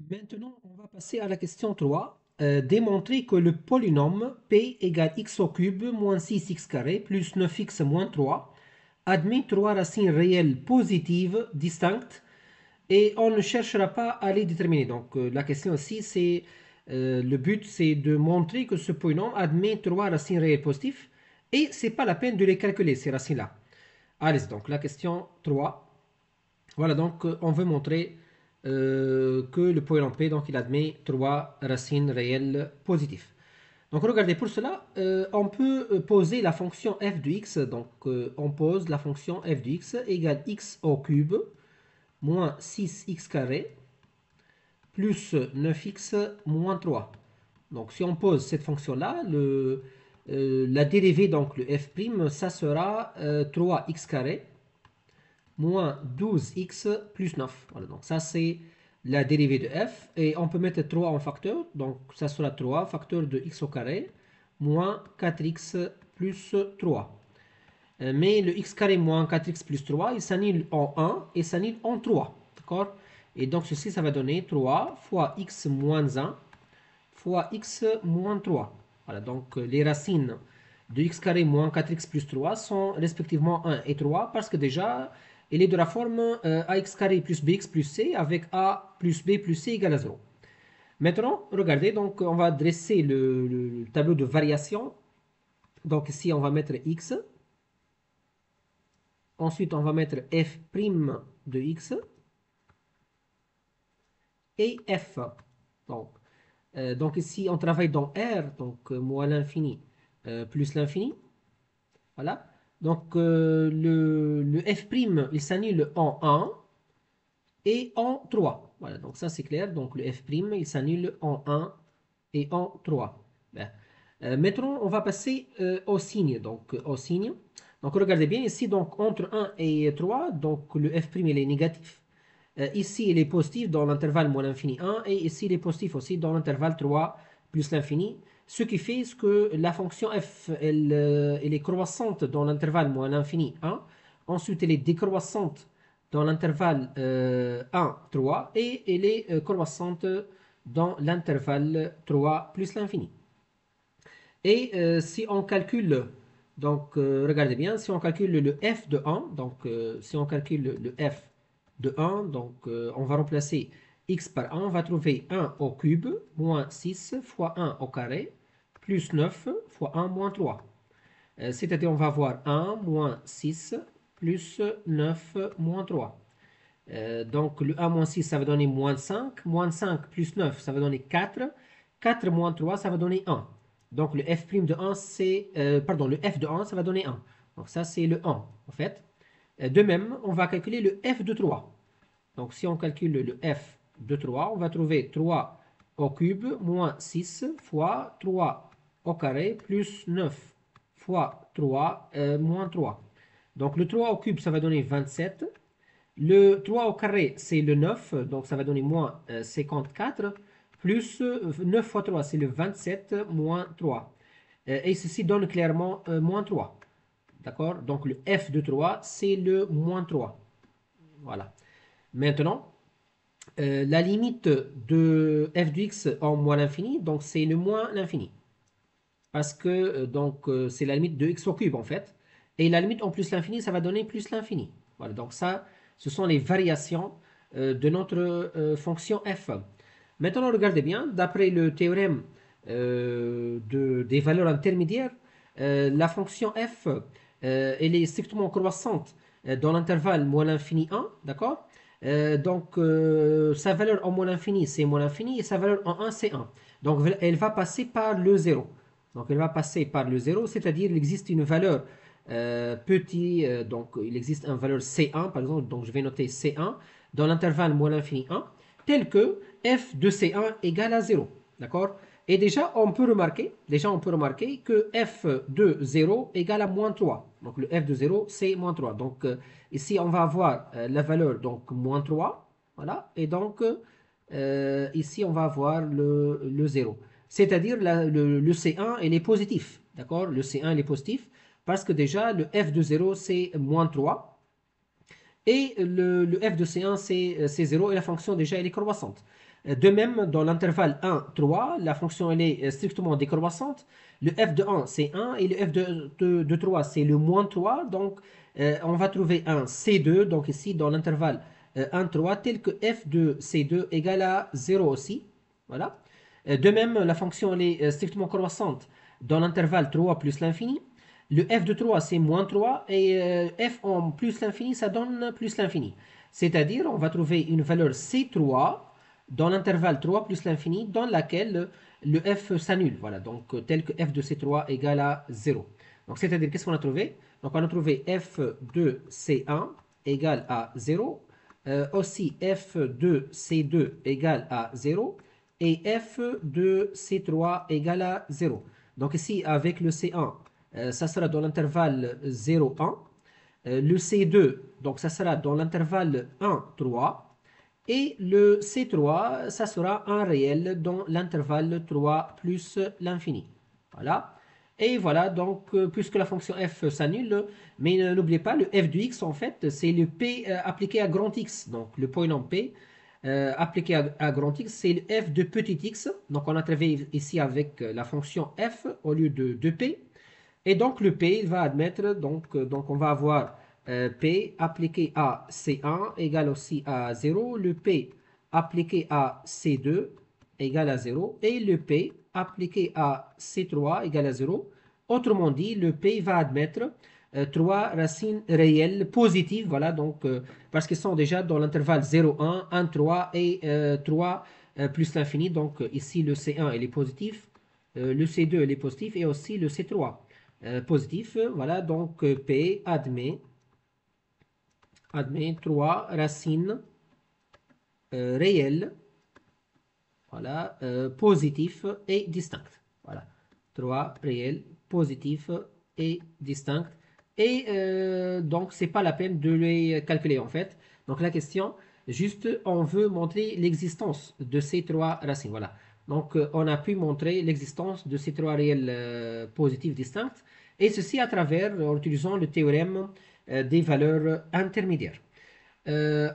Maintenant, on va passer à la question 3. Démontrer que le polynôme p égale x au cube moins 6x carré plus 9x moins 3 admet trois racines réelles positives distinctes et on ne cherchera pas à les déterminer. Donc la question ici, c'est le but, c'est de montrer que ce polynôme admet trois racines réelles positives et c'est pas la peine de les calculer, ces racines-là. Allez, donc la question 3. Voilà, donc on veut montrer que le polynôme P, donc il admet trois racines réelles positives. Donc regardez, pour cela, on peut poser la fonction f de x. Donc on pose la fonction f de x égale x au cube moins 6x carré plus 9x moins 3. Donc si on pose cette fonction-là, la dérivée, donc le f', ça sera 3x carré moins 12x plus 9. Voilà, donc ça c'est la dérivée de f. Et on peut mettre 3 en facteur. Donc ça sera 3 facteur de x au carré moins 4x plus 3. Mais le x carré moins 4x plus 3, il s'annule en 1 et s'annule en 3. D'accord? Et donc ceci, ça va donner 3 fois x moins 1 fois x moins 3. Voilà, donc les racines de x carré moins 4x plus 3 sont respectivement 1 et 3 parce que déjà, il est de la forme ax carré plus bx plus c avec a plus b plus c égale à 0. Maintenant, regardez, donc on va dresser le tableau de variation. Donc ici, on va mettre x. Ensuite, on va mettre f' de x et f. Donc, donc ici, on travaille dans R, donc moins l'infini plus l'infini. Voilà. Donc le f', il s'annule en 1 et en 3. Voilà, donc ça c'est clair. Donc le f', il s'annule en 1 et en 3. Bien. Maintenant, on va passer au signe. Donc au signe. Donc regardez bien ici, donc entre 1 et 3, donc le f' il est négatif. Ici, il est positif dans l'intervalle moins l'infini 1 et ici, il est positif aussi dans l'intervalle 3 plus l'infini. Ce qui fait que la fonction f, elle est croissante dans l'intervalle moins l'infini 1. Ensuite, elle est décroissante dans l'intervalle 1, 3 et elle est croissante dans l'intervalle 3 plus l'infini. Et si on calcule, donc regardez bien, si on calcule le f de 1, donc si on calcule le f de 1, donc on va remplacer x par 1, on va trouver 1 au cube moins 6 fois 1 au carré plus 9 fois 1 moins 3. C'est-à-dire on va avoir 1 moins 6 plus 9 moins 3. Donc le 1 moins 6 ça va donner moins 5 plus 9 ça va donner 4, 4 moins 3 ça va donner 1. Donc le f' de 1 c'est, pardon, le f de 1 ça va donner 1. Donc ça c'est le 1 en fait. De même on va calculer le f de 3. Donc si on calcule le f de 3 on va trouver 3 au cube moins 6 fois 3 au carré plus 9 fois 3 moins 3. Donc le 3 au cube ça va donner 27. Le 3 au carré, c'est le 9, donc ça va donner moins 54, plus 9 fois 3, c'est le 27, moins 3. Et ceci donne clairement moins 3. D'accord? Donc le f de 3, c'est le moins 3. Voilà. Maintenant, la limite de f de x en moins l'infini, donc c'est le moins l'infini. Parce que c'est la limite de x au cube en fait. Et la limite en plus l'infini, ça va donner plus l'infini. Voilà, donc ça, ce sont les variations de notre fonction f. Maintenant, regardez bien, d'après le théorème des valeurs intermédiaires, la fonction f, elle est strictement croissante dans l'intervalle moins l'infini 1, d'accord? Sa valeur en moins l'infini, c'est moins l'infini, et sa valeur en 1, c'est 1. Donc, elle va passer par le 0. Donc, elle va passer par le 0, c'est-à-dire il existe une valeur petit, donc il existe une valeur C1, par exemple, donc je vais noter C1 dans l'intervalle moins l'infini 1, tel que f de C1 égale à 0. D'accord? Et déjà, on peut remarquer que f de 0 égale à moins 3. Donc, le f de 0, c'est moins 3. Donc, ici, on va avoir la valeur, donc, moins 3. Voilà. Et donc, ici, on va avoir le 0. C'est-à-dire, le C1, il est positif. D'accord? Le C1, il est positif parce que déjà, le f de 0, c'est moins 3. Et le f de C1, c'est 0 et la fonction déjà, elle est croissante. De même, dans l'intervalle 1, 3, la fonction elle est strictement décroissante. Le f de 1, c'est 1 et le f de 3, c'est le moins 3. Donc, on va trouver un C2, donc ici dans l'intervalle 1, 3, tel que f de C2 égale à 0 aussi. Voilà. De même, la fonction elle est strictement croissante dans l'intervalle 3 plus l'infini. Le f de 3, c'est moins 3 et f en plus l'infini, ça donne plus l'infini. C'est-à-dire, on va trouver une valeur C3 dans l'intervalle 3 plus l'infini dans laquelle le f s'annule. Voilà, donc tel que f de C3 égale à 0. Donc, c'est-à-dire, qu'est-ce qu'on a trouvé? Donc, on a trouvé f de C1 égale à 0, aussi f de C2 égale à 0 et f de C3 égale à 0. Donc, ici, avec le C1, ça sera dans l'intervalle 0,1. Le C2, donc ça sera dans l'intervalle 1, 3. Et le C3, ça sera un réel dans l'intervalle 3 plus l'infini. Voilà. Et voilà, donc, puisque la fonction f s'annule, mais n'oubliez pas, le f de x, en fait, c'est le p appliqué à grand x. Donc, le polynôme p appliqué à grand x, c'est le f de petit x. Donc, on a travaillé ici avec la fonction f au lieu de p. Et donc, le P, il va admettre, donc on va avoir P appliqué à C1 égale aussi à 0, le P appliqué à C2 égale à 0, et le P appliqué à C3 égale à 0. Autrement dit, le P va admettre trois racines réelles positives, voilà, donc, parce qu'ils sont déjà dans l'intervalle 0, 1, 1, 3 et 3 plus l'infini. Donc, ici, le C1, il est positif, le C2, il est positif, et aussi le C3 positif. Voilà, donc P admet trois racines réelles, voilà, positifs et distincts. Voilà, trois réels, positifs et distincts. Et donc, c'est pas la peine de les calculer en fait. Donc, la question, juste, on veut montrer l'existence de ces trois racines. Voilà. Donc, on a pu montrer l'existence de ces trois réels positifs distincts. Et ceci à travers, en utilisant le théorème des valeurs intermédiaires.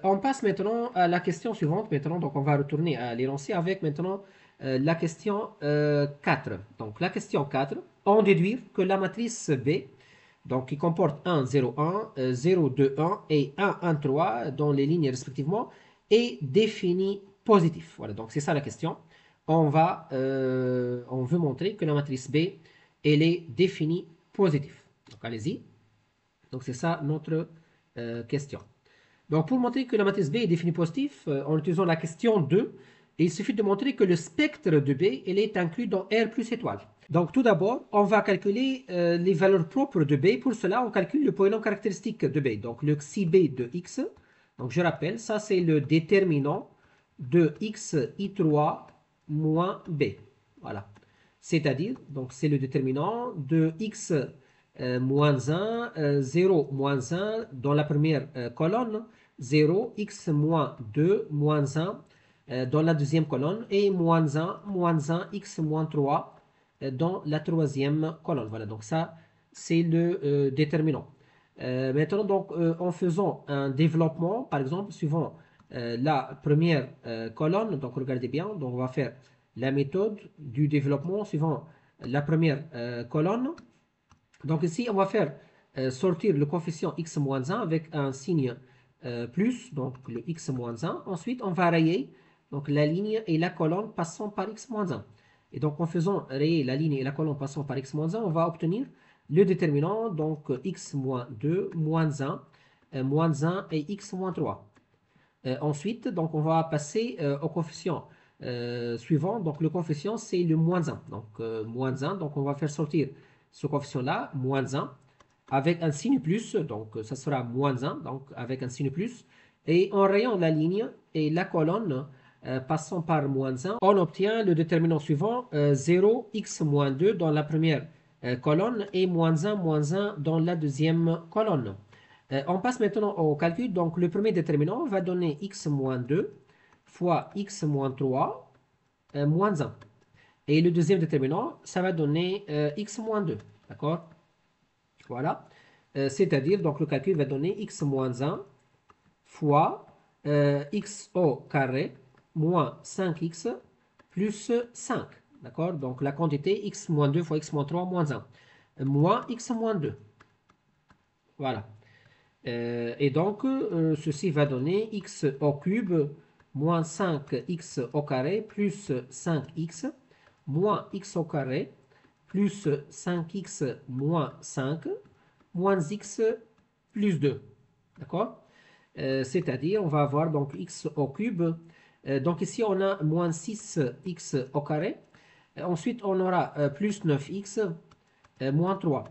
On passe maintenant à la question suivante. Maintenant, donc on va retourner à l'énoncé avec maintenant la question 4. Donc la question 4, on déduit que la matrice B, donc qui comporte 1, 0, 1, 0, 2, 1 et 1, 1, 3 dans les lignes respectivement, est définie positive. Voilà, donc c'est ça la question. On veut montrer que la matrice B, elle est définie positive. Donc allez-y. Donc c'est ça notre question. Donc, pour montrer que la matrice B est définie positive, en utilisant la question 2, il suffit de montrer que le spectre de B il est inclus dans R plus étoile. Donc, tout d'abord, on va calculer les valeurs propres de B. Pour cela, on calcule le polynôme caractéristique de B. Donc, le xi B de x. Donc, je rappelle, ça, c'est le déterminant de x i3 moins B. Voilà. C'est-à-dire, donc, c'est le déterminant de x moins 1, 0, moins 1 dans la première colonne, 0, x moins 2, moins 1 dans la deuxième colonne et moins 1, x moins 3 dans la troisième colonne. Voilà, donc ça, c'est le déterminant. Maintenant, donc, en faisant un développement, par exemple, suivant la première colonne, donc regardez bien, donc on va faire la méthode du développement suivant la première colonne. Donc ici, on va faire sortir le coefficient x-1 avec un signe plus, donc le x-1. Ensuite, on va rayer donc, la ligne et la colonne passant par x-1. Et donc, en faisant rayer la ligne et la colonne passant par x-1, on va obtenir le déterminant, donc x-2, moins 1, moins 1 et x-3. Ensuite, donc, on va passer au coefficient suivant. Donc, le coefficient, c'est le moins 1. Donc, moins 1. Donc, on va faire sortir ce coefficient-là, moins 1, avec un signe plus. Donc, ça sera moins 1, donc avec un signe plus. Et en rayant la ligne et la colonne passant par moins 1, on obtient le déterminant suivant, 0, x moins 2 dans la première colonne et moins 1 dans la deuxième colonne. On passe maintenant au calcul. Donc, le premier déterminant va donner x moins 2 fois x moins 3 moins 1. Et le deuxième déterminant, ça va donner x moins 2. D'accord? Voilà. C'est-à-dire, donc, le calcul va donner x moins 1 fois x au carré moins 5x plus 5. D'accord? Donc la quantité x moins 2 fois x moins 3 moins 1. Moins x moins 2. Voilà. Et donc, ceci va donner x au cube moins 5x au carré plus 5x moins x au carré plus 5x moins 5 moins x plus 2. D'accord? C'est-à-dire, on va avoir donc x au cube. Donc ici, on a moins 6x au carré. Ensuite, on aura plus 9x moins 3.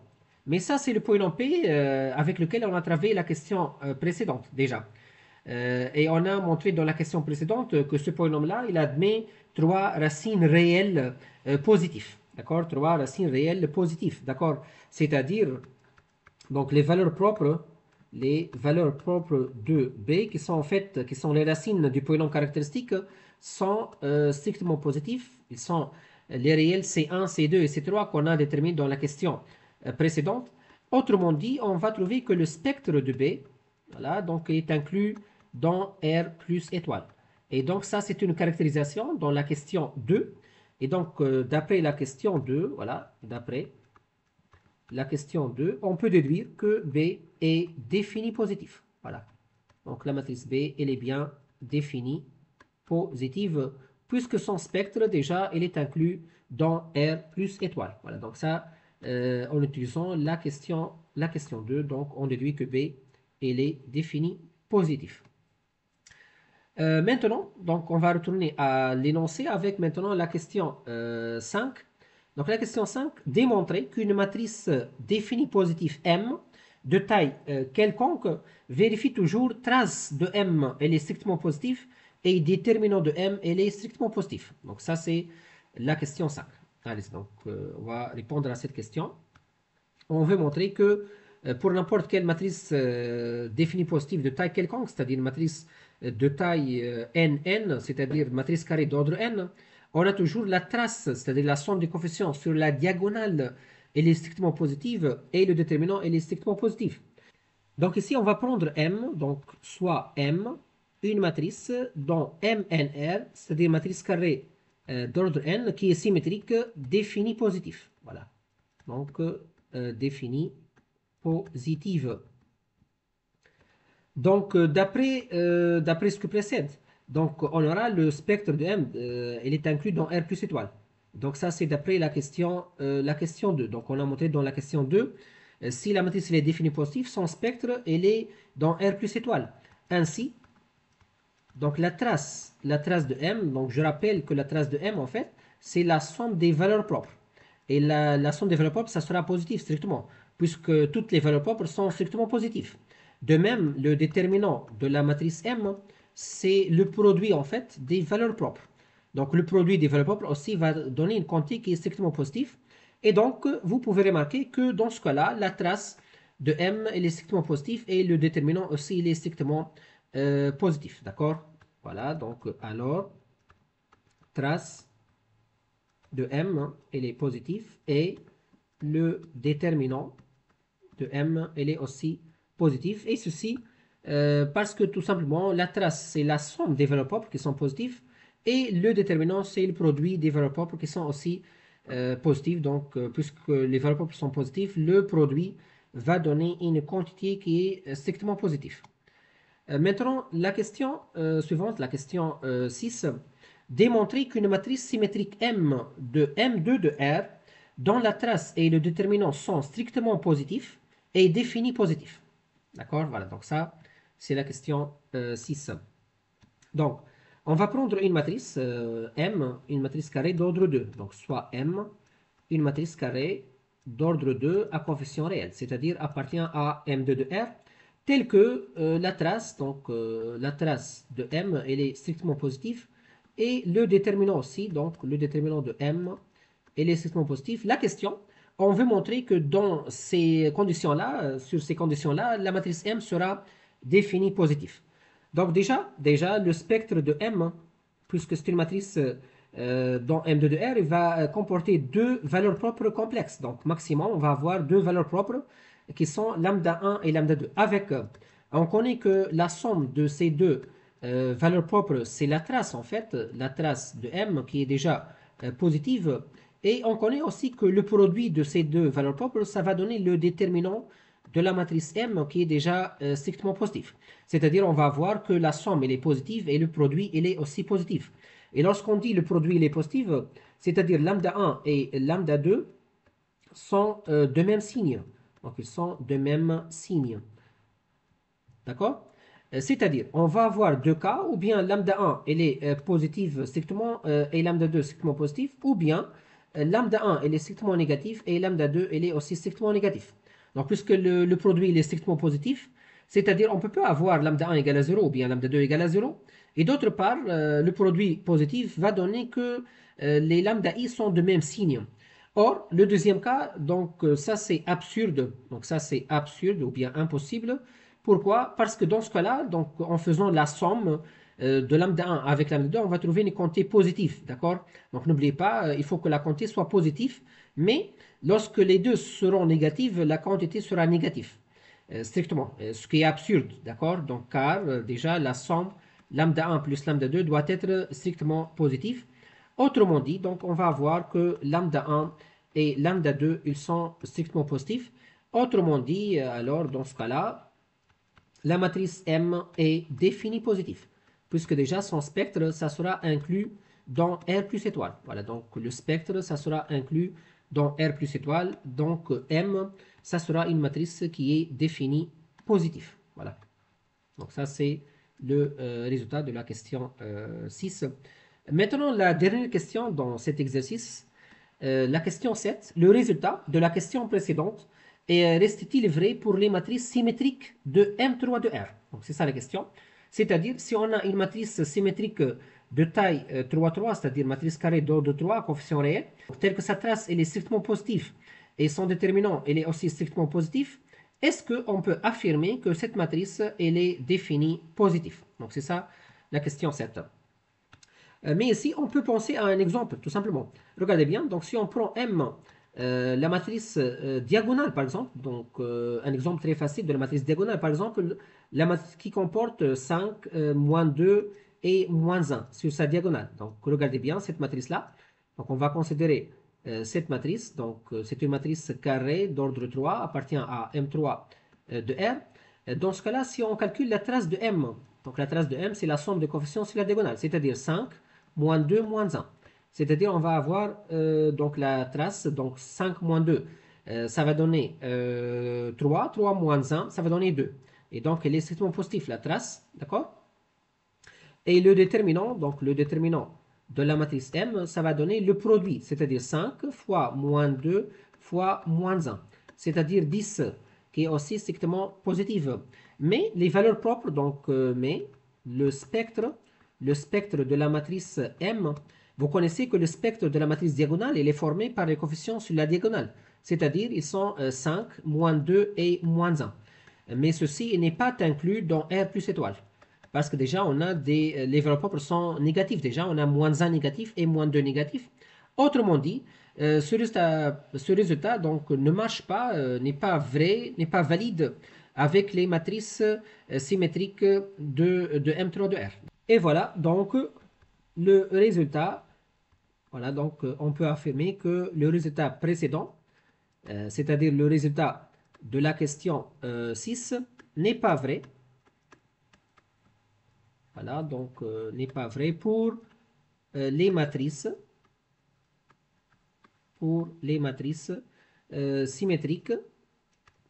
Mais ça, c'est le polynôme P avec lequel on a travaillé la question précédente déjà. Et on a montré dans la question précédente que ce polynôme-là, il admet trois racines réelles positives. D'accord? Trois racines réelles positives. D'accord? C'est-à-dire, donc les valeurs propres de B, qui sont en fait, qui sont les racines du polynôme caractéristique, sont strictement positifs. Ils sont les réels C1, C2 et C3 qu'on a déterminés dans la question précédente. Autrement dit, on va trouver que le spectre de B, voilà, donc est inclus dans R plus étoile. Et donc ça, c'est une caractérisation dans la question 2. Et donc, d'après la question 2, voilà, d'après la question 2, on peut déduire que B est défini positif. Voilà. Donc la matrice B, elle est bien définie positive, puisque son spectre, déjà, il est inclus dans R plus étoile. Voilà. Donc ça, en utilisant la question 2, donc on déduit que B, elle est définie positive. Maintenant, donc on va retourner à l'énoncé avec maintenant la question 5. Donc la question 5, démontrer qu'une matrice définie positive M de taille quelconque vérifie toujours trace de M, elle est strictement positive, et déterminant de M, elle est strictement positif. Donc ça, c'est la question 5. Allez, donc on va répondre à cette question. On veut montrer que pour n'importe quelle matrice définie positive de taille quelconque, c'est-à-dire une matrice de taille NN, c'est-à-dire matrice carrée d'ordre n, on a toujours la trace, c'est-à-dire la somme des coefficients sur la diagonale, elle est strictement positive, et le déterminant, elle est strictement positif. Donc ici, on va prendre M, donc soit M, une matrice dont MNR, c'est-à-dire matrice carrée d'ordre n, qui est symétrique, définie positif. Voilà. Donc, définie positive. Donc, d'après ce que précède, donc on aura le spectre de M, il est inclus dans R plus étoile. Donc ça, c'est d'après la question 2. Donc on a montré dans la question 2, si la matrice est définie positive, son spectre, il est dans R plus étoile. Ainsi, donc la trace de M, donc je rappelle que la trace de M, en fait, c'est la somme des valeurs propres. Et la somme des valeurs propres, ça sera positif strictement, puisque toutes les valeurs propres sont strictement positives. De même, le déterminant de la matrice M, c'est le produit, en fait, des valeurs propres. Donc le produit des valeurs propres aussi va donner une quantité qui est strictement positive. Et donc, vous pouvez remarquer que dans ce cas-là, la trace de M, elle est strictement positive et le déterminant aussi, il est strictement positif. D'accord? Voilà, donc alors, trace de M, elle est positive et le déterminant de M, elle est aussi positif. Et ceci parce que tout simplement, la trace, c'est la somme des valeurs propres qui sont positives et le déterminant, c'est le produit des valeurs propres qui sont aussi positives. Donc, puisque les valeurs propres sont positives, le produit va donner une quantité qui est strictement positive. Maintenant, la question suivante, la question 6, démontrer qu'une matrice symétrique M de M2 de R, dont la trace et le déterminant sont strictement positifs, est définie positif. D'accord? Voilà, donc ça, c'est la question 6. Donc, on va prendre une matrice M, une matrice carrée d'ordre 2. Donc, soit M, une matrice carrée d'ordre 2 à coefficient réel, c'est-à-dire appartient à M2 de R, telle que la trace, donc la trace de M, elle est strictement positive, et le déterminant aussi, donc le déterminant de M, elle est strictement positif. La question, on veut montrer que dans ces conditions-là, sur ces conditions-là, la matrice M sera définie positive. Donc déjà le spectre de M, puisque c'est une matrice dont M2 de R, il va comporter deux valeurs propres complexes. Donc maximum, on va avoir deux valeurs propres qui sont lambda 1 et lambda 2. Avec, on connaît que la somme de ces deux valeur propre, c'est la trace en fait, la trace de M qui est déjà positive. Et on connaît aussi que le produit de ces deux valeurs propres, ça va donner le déterminant de la matrice M qui est déjà strictement positif. C'est-à-dire on va voir que la somme elle est positive et le produit il est aussi positif. Et lorsqu'on dit le produit il est positif, c'est-à-dire lambda 1 et lambda 2 sont de même signe. Donc ils sont de même signe. D'accord? C'est-à-dire, on va avoir deux cas, ou bien lambda 1, elle est positive strictement et lambda 2 strictement positif, ou bien lambda 1, elle est strictement négatif et lambda 2, elle est aussi strictement négatif. Donc, puisque le produit il est strictement positif, c'est-à-dire, on ne peut pas avoir lambda 1 égale à 0 ou bien lambda 2 égale à 0. Et d'autre part, le produit positif va donner que les lambda i sont de même signe. Or, le deuxième cas, donc ça c'est absurde. Donc ça c'est absurde ou bien impossible. Pourquoi? Parce que dans ce cas-là, donc en faisant la somme de lambda 1 avec lambda 2, on va trouver une quantité positive, d'accord? Donc n'oubliez pas, il faut que la quantité soit positive, mais lorsque les deux seront négatives, la quantité sera négative, strictement, ce qui est absurde, d'accord? Donc car déjà la somme lambda 1 plus lambda 2 doit être strictement positive. Autrement dit, donc on va voir que lambda 1 et lambda 2, ils sont strictement positifs. Autrement dit, alors dans ce cas-là, la matrice M est définie positive, puisque déjà son spectre, ça sera inclus dans R plus étoile. Voilà, donc le spectre, ça sera inclus dans R plus étoile. Donc M, ça sera une matrice qui est définie positive. Voilà. Donc ça, c'est le résultat de la question 6. Maintenant, la dernière question dans cet exercice, la question 7. Le résultat de la question précédente reste-t-il vrai pour les matrices symétriques de M3 de R? Donc c'est ça la question. C'est-à-dire, si on a une matrice symétrique de taille 3, c'est-à-dire matrice carrée d'ordre 3, coefficient réel, telle que sa trace elle est strictement positive et son déterminant elle est aussi strictement positif, est-ce qu'on peut affirmer que cette matrice elle est définie positive? Donc c'est ça la question 7. Mais ici, on peut penser à un exemple, tout simplement. Regardez bien, donc si on prend M, la matrice diagonale, par exemple, donc un exemple très facile de la matrice diagonale, par exemple, la matrice qui comporte 5, moins 2 et moins 1 sur sa diagonale. Donc regardez bien cette matrice-là. Donc on va considérer cette matrice, donc c'est une matrice carrée d'ordre 3, appartient à M3 de R. Dans ce cas-là, si on calcule la trace de M, donc la trace de M, c'est la somme des coefficients sur la diagonale, c'est-à-dire 5, moins 2, moins 1. C'est-à-dire on va avoir donc la trace, donc 5 moins 2, ça va donner 3, 3 moins 1, ça va donner 2. Et donc elle est strictement positive la trace, d'accord? Et le déterminant, donc le déterminant de la matrice M, ça va donner le produit, c'est-à-dire 5 fois moins 2 fois moins 1, c'est-à-dire 10, qui est aussi strictement positive. Mais les valeurs propres, donc, mais le spectre de la matrice M, vous connaissez que le spectre de la matrice diagonale, il est formé par les coefficients sur la diagonale, c'est-à-dire ils sont 5, moins 2 et moins 1. Mais ceci n'est pas inclus dans R plus étoile. Parce que déjà, on a les valeurs propres sont négatives. Déjà, on a moins 1 négatif et moins 2 négatif. Autrement dit, ce résultat donc, ne marche pas, n'est pas vrai, n'est pas valide avec les matrices symétriques de M3 de R. Et voilà, donc, le résultat, voilà, donc, on peut affirmer que le résultat précédent, c'est-à-dire le résultat de la question 6, n'est pas vrai. Voilà, donc n'est pas vrai pour les matrices, symétriques.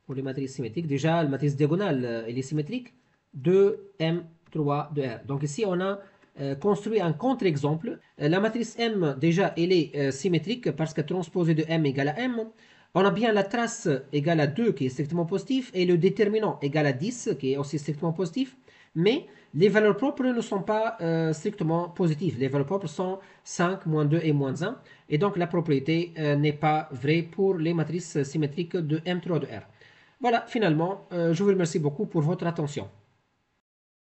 Pour les matrices symétriques, déjà la matrice diagonale, elle est symétrique de M3 de R. Donc ici, on a construit un contre-exemple. La matrice M, déjà, elle est symétrique parce que transposée de M égale à M. On a bien la trace égale à 2 qui est strictement positif et le déterminant égale à 10 qui est aussi strictement positif. Mais les valeurs propres ne sont pas strictement positives. Les valeurs propres sont 5, moins 2 et moins 1. Et donc la propriété n'est pas vraie pour les matrices symétriques de M3 de R. Voilà, finalement, je vous remercie beaucoup pour votre attention.